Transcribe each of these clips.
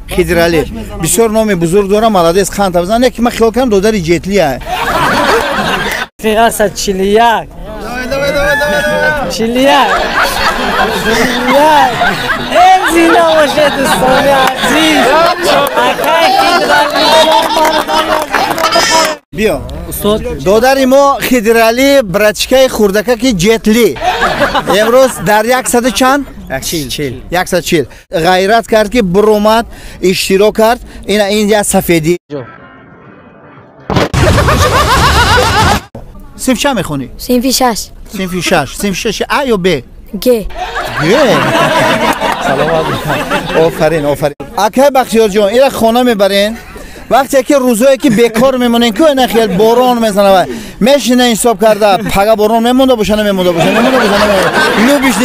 خیدرالی بسیار نام بزرگ داره مالادیس خان تابزن یکی من خیال کنم دوداری جتلیه قیاس چلیک چلیک این زینا باشه دوستان عزیز بیا استاد دوداری ما خیدرالی برچکای خوردکه که جتلی امروز در 100 چند؟ 140 غیرت کرد که برومد اشتراک کرد این یا سفیدی صنف چه میخونی؟ صنف 6 صنف 6 ا یا ب؟ گ سلام علیکم آفرین اکه بختیار جان این خانه میبرین وقتی که روزایی که بیکار میمونین که نه خیال باران میزنه میشینه حساب کرده پگه باران میمونده باشه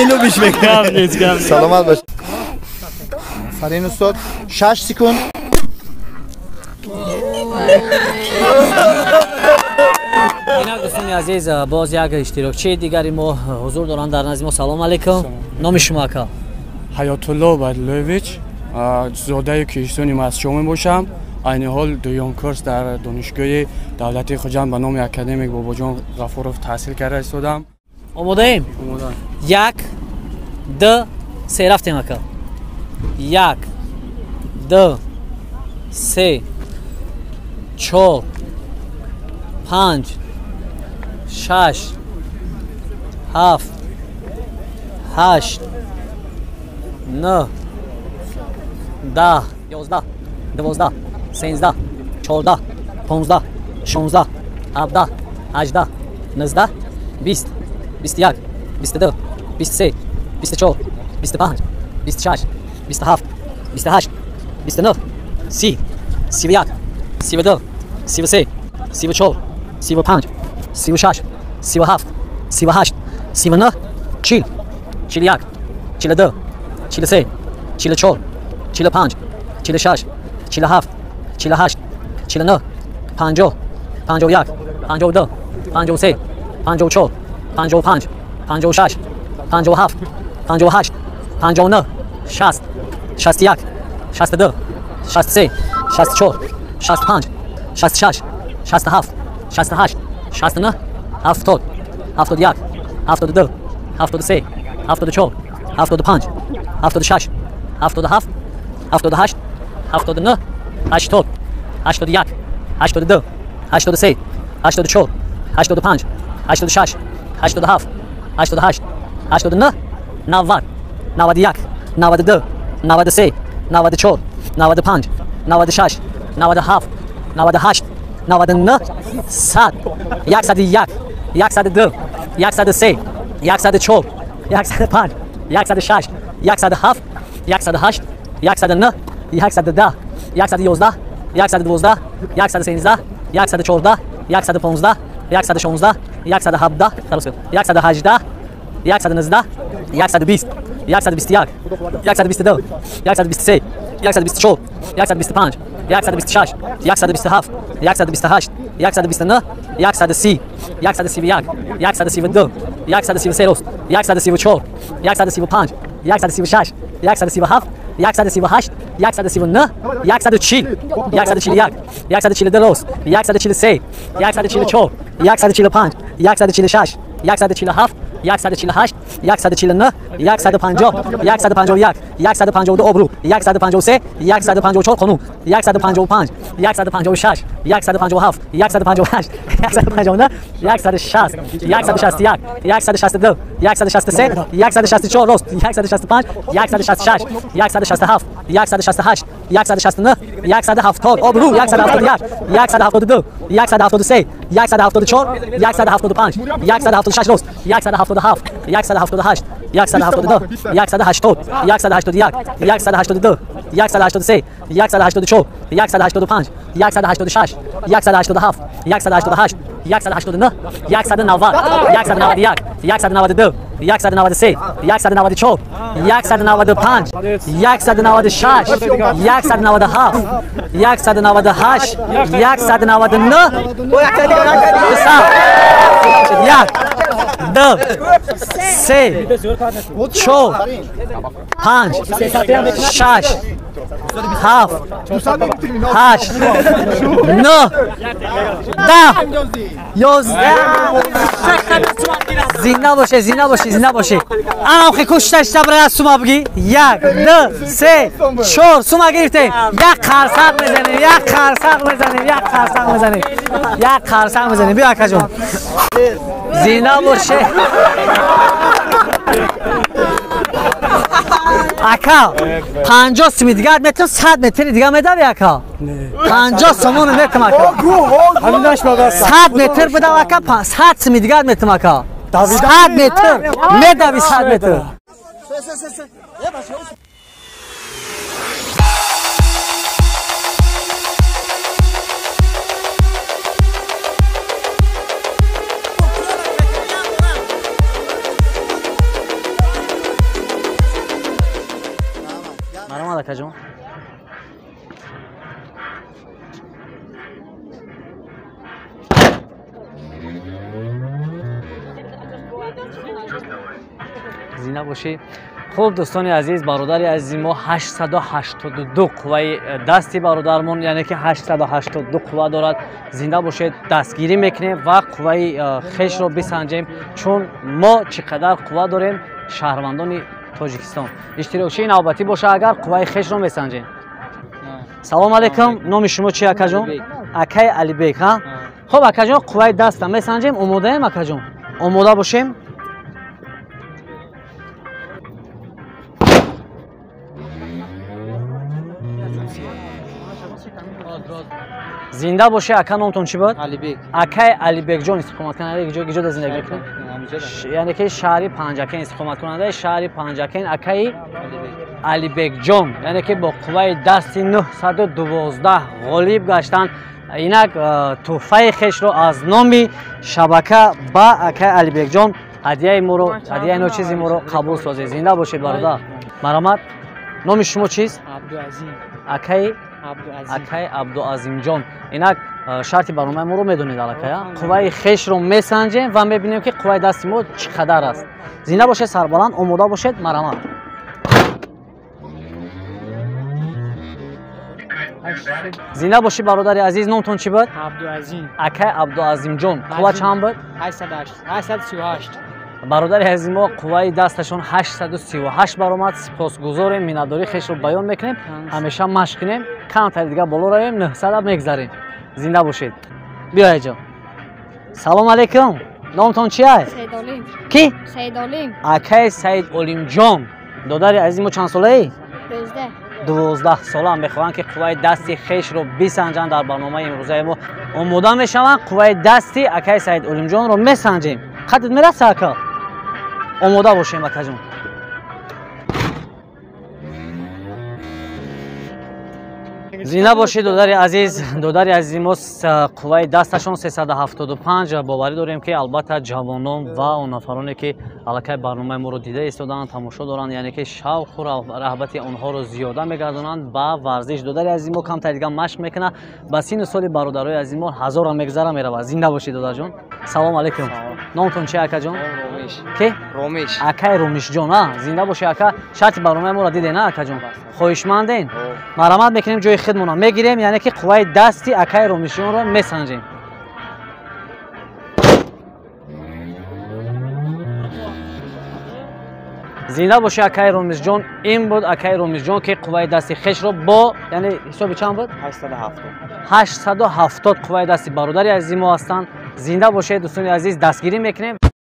لوبیش میکنه سلامت باش آفرین استاد 6 سکند اینا دوستان عزیز باز یک اشتراکچی دیگری ما حضور دارن در نزد ما. سلام علیکم. نام شما اکا؟ حیات الله بدلویچ زاده کیشتونی مسجد باشم. این حال دوم کورس در دانشگاه دولتی خوجند به نام اکادمیک باباجان غفورов تحصیل کرده استادم. آماده ایم؟ آماده. 1 2 3 رفتیم اکا. 1 2 3 4 5 6 7 8 9 10 11 12 13 14 15 16 17 18 19 20 21 22 23 24 25 26 27 28 29 30 31 32 33 34 35 36 37 38 39 40 41 42 43 44 45 46 47 48 49 50 51 52 53 54 55 56 57 58 59 60 61 62 63 64 65 66 67 68 69 70 71 72 73 74 75 76 77 78 79 80 81 82 83 84 85 86 87 88 89 90 91 92 93 94 95 96 97 98 99 100 101 102 103 104 105 106 107 108 109 110 111 112 113 114 115 116 117 118 119 120 121 122 123 124 125 126 127 128 129 130 131 132 133 134 135 136 137 138 139 140 141 142 143 144 145 146 147 148 149 150 151 152 ابرو 153 154 قانون 155 156 157 158 159 160 161 162 163 164 راست 165 166 167 168 169 170 ابرو 171 172 173 174 175 176 راست 177 178 172 180 181 182 183 184 185 186 187 188 189 190 191 192 193 194 195 196 197 198 199 1 2 3 4 5 6 7 8 9 10 11 زینده باشه زینده باشه زنده باشه آخه کشتش برای سوما بگی 1 2 3 4 سوما گرفتیم یک خرسق بزنیم یک خرسق بزنیم یک خرسق بزنیم یک خرسق بزنیم بیا اکا جون زینده باشه اکا 50 سومی دیگه میتونم 100 متر دیگه میدم اکا 50 سومون میتونم اکا 100 متر بدم اکا 100 سومی دیگه میتونم اکا 100 متر میدم 100 متر مرحبا اکا جون زینده باشی. خوب دوستان عزیز برادر عزیز ما 882 قوه دستی برادرمون یعنی که 882 قوه دارد. زنده باشید دستگیری میکنیم و قوه خیش رو بسنجیم چون ما چقدر قوه داریم شهروندان تاجیکستان. اشتراکچی نوبتی باشه اگر قوه خیش رو بسنجیم. سلام علیکم نام شما چی اکا جون؟ اکای علی بیگ ها؟ خب اکا جون قوه دست هم بسنجیم آماده ایم اکا جون؟ آماده باشیم؟ زنده باشه اکا نامتون چی بود؟ علی بیگ. اکای علی بیگ جون استقامت کننده اینجا زندگی میکنه؟ یعنی که شهری پنجکین استقامت کننده شهری پنجکین اکای علی بیگ جون یعنی که با قوه دستی 912 غالب گشتن. اینک توفای خیش رو از نام شبکه با اکای علی بیگ جون هدیه مورو هدیه نو چیزی مورو قبول سازی. زنده باشید برادر. مرحمت. نام شما چیست؟ عبدالعظیم. اکای عبدالعظیم جان. اینک شرط برنامه ما رو میدونید علاقه قوه خیش رو میسنجیم و میبینیم که قوه دست ما چقدر است. زنده باشه سربلند آماده باشید. مرحمت. زنده باشی برادر عزیز نامتون چی بود؟ عبدالعظیم. اکای عبدالعظیم جان. قوه چند بود؟ 838. برادر عزیز ما قوه دستشون 838 برآمد. سپاسگزاریم مینداری خیش رو بیان میکنیم همیشه مشق کنیم کمتر دیگه بالا رویم 900 میگذاریم. زنده باشید. بیا اینجا. سلام علیکم نامتون چیه؟ سید علیم. کی؟ سید علیم. اکای سید علیم جان. دادر عزیز ما چند ساله ای؟ 12 ساله هم میخوان که قوه دستی خیش رو بسنجن. در برنامه امروزه ما آماده میشوند قوه دستی اکای سید علیم جان رو میسنجیم. خطت میرسه اکا؟ آماده باشیم اکا جون. زنده باشید دادر عزیز ما قوه دستشون 375 باوری داریم که البته جوانان و اون نفرانی که علاقه برنامه ما رو دیده ایستادن تماشا دارن یعنی که شوق و رغبت اونها رو زیاده میگردونن با ورزش. دادر عزیز ما کم دیگه مشق میکنه با سین سال برادرای عزیز ما 1000 میگذره میره. زنده باشید دادر جون. سلام علیکم نامتون چیه اکا جون؟ رومیش. کی؟ رومیش. اکای رومیش جون. ها زنده باشی اکا. شرط برنامه ما رو دیده نه اکا جون؟ خواهشمندین. مرحمت میکنیم جای خودمون میگیریم یعنی که قوه دستی اکای رومیش جون رو میسنجیم. زنده باشی اکای رومیش جون. این بود اکای رومیش جون که قوه دستی خیش رو با یعنی حساب چند بود؟ 870 قوه دستی برادر عزیز ما هستند. زنده باشید دوستان عزیز دستگیری میکنیم.